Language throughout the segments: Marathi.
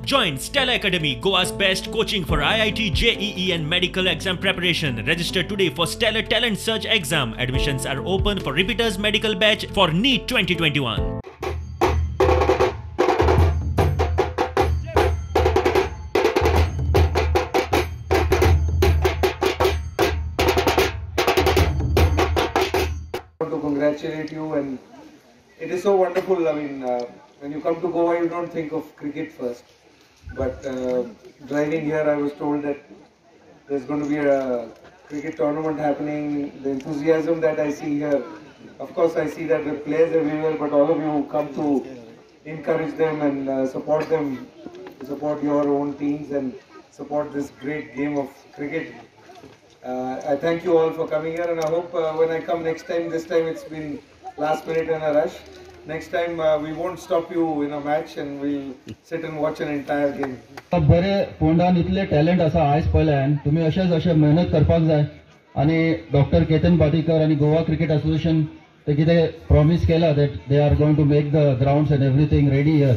Join Stella Academy, Goa's best coaching for IIT, JEE and medical exam preparation. Register today for Stellar Talent Search exam. Admissions are open for repeaters medical batch for NEET 2021. To congratulate you, and it is so wonderful. I mean, when you come to Goa, you don't think of cricket first, but driving here, I was told that there's going to be a cricket tournament happening. The enthusiasm that I see here, of course, I see that the players everywhere, but all of you come to encourage them and support them, support your own teams and support this great game of cricket. I thank you all for coming here, and I hope when I come next time, this time it's been last minute and a rush. Next time we won't stop you in a match and we'll sit and watch an entire game. बरे पोंडान इतले टॅलेंट आसा आयज पळयल्यान तुमी अशेंच मेहनत करपाक जाय आनी डॉक्टर केतन पाटीकर आनी गोवा क्रिकेट असोसिएशन ते कितें प्रॉमिस केला that they are going to make the grounds and everything ready here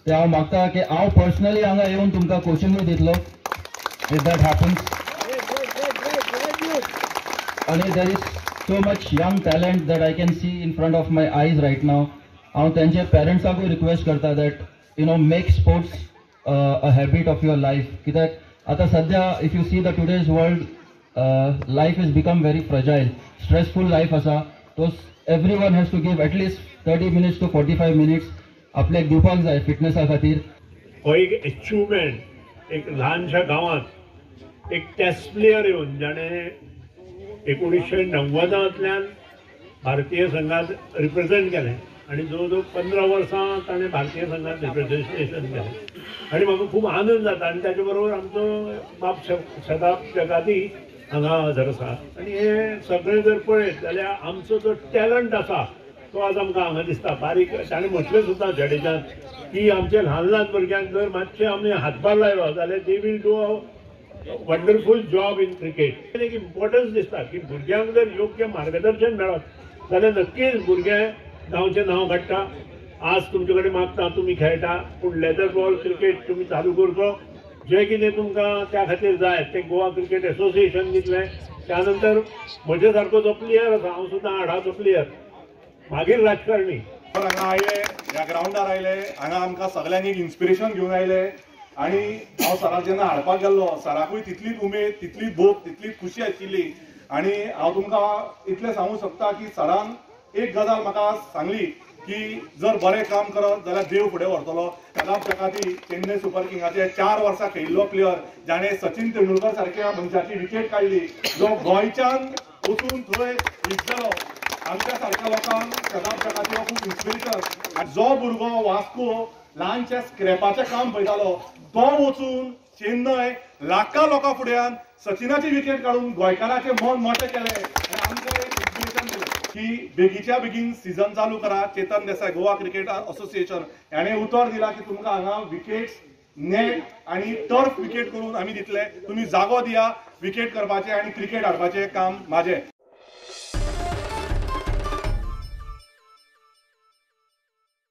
ते हांव मागता की हांव पर्सनली हांगा येवन तुमकां कोचिंगूय दितलो इफ दॅट हॅपन्स. आणि there is so much young talent that I can see in front of my eyes right now. हांव तेंचे पेरेंट्साकूय रिक्वेस्ट करता that make sports a habit of your life. कित्याक आतां सद्या if you see the today's world life has become very fragile, stressful life आसा. So everyone has to give at least 30 minutes to 45 minutes आपल्याक दिवपाक जाय फिटनेसा खातीर. हो एक अचिव्हमेंट एक ल्हानशा गांवांत एक टेस्ट प्लेयर येवन जाणें 1990 भारतीय संघात रिप्रेझेंट केलें आनी जवळ 15 वर्सां ताणें भारतीय संघात रिप्रेझेंटेशन केलें आनी म्हाका खूब आनंद जाता. आनी ताचे बरोबर आमचो बाप शताब जगाती हांगा हजर आसा आनी हे सगळें जर पळयत जाल्यार आमचो जो टॅलंट आसा तो आज आमकां हांगा दिसता. बारीक ताणें म्हटलें सुद्दां जडेजान की आमच्या ल्हान ल्हान भुरग्यांक जर मातशें आमी हातभार लायलो जाल्यार they will do wonderful job in cricket. एक इम्पॉर्टन्स दिसता की भुरग्यांक जर योग्य मार्गदर्शन मेळत जाल्यार नक्कीच भुरगे गांवचें नांव काडटा. आज तुमचे कडेन मागता तुमी खेळटा पूण लेदर बॉल क्रिकेट तुमी चालू करचो. जें कितें तुमकां त्या खातीर जाय तें गोवा क्रिकेट एसोसिएशन दितलें. त्या नंतर म्हजे सारको जो प्लेयर आसा हांव सुद्दां हाडाचो प्लेयर मागीर राजकारणी हांगा आयले ह्या ग्राउंडार आयले हांगा आमकां सगळ्यांक एक इन्स्पिरेशन घेवन आयले आनी हांव सराक जेन्ना हाडपाक गेल्लो सराकूय तितलीच उमेद तितलीच भूक तितलीच खुशी आशिल्ली. आनी हांव तुमकां इतलें सांगूं शकता की सरान एक गजाल म्हाका सांगली की जर बरें काम करत जाल्यार देव फुडें व्हरतलो. शताब जगाती चेन्नई सुपर किंगाचे 4 वर्सां खेळिल्लो प्लेयर जाणें सचिन तेंडुलकर सारक्या मनशाची विकेट काडली जो गोंयच्यान वचून थंय जिखलो. आमच्या सारक्या लोकांक शताब जगाती हो खूब इन्स्पिरेशन. जो भुरगो वास्को ल्हानशें स्क्रॅपाचें काम पळयतालो तो वचून चेन्नय लाखां लोकां फुड्यान सचिनाची विकेट काडून गोंयकाराचें मन मोठें केलें आनी आमकां एक इन्स्पिरेशन दिलें की बेगीच्या बेगीन सीझन चालू करा. चेतन देसाय गोवा क्रिकेट असोसिएशन हाणें उतर दिला की तुमकां हांगा विकेट्स नेट आनी टर्फ विकेट करून आमी दितले. तुमी जागो दिया विकेट करपाचें आनी क्रिकेट हाडपाचें काम म्हाजें.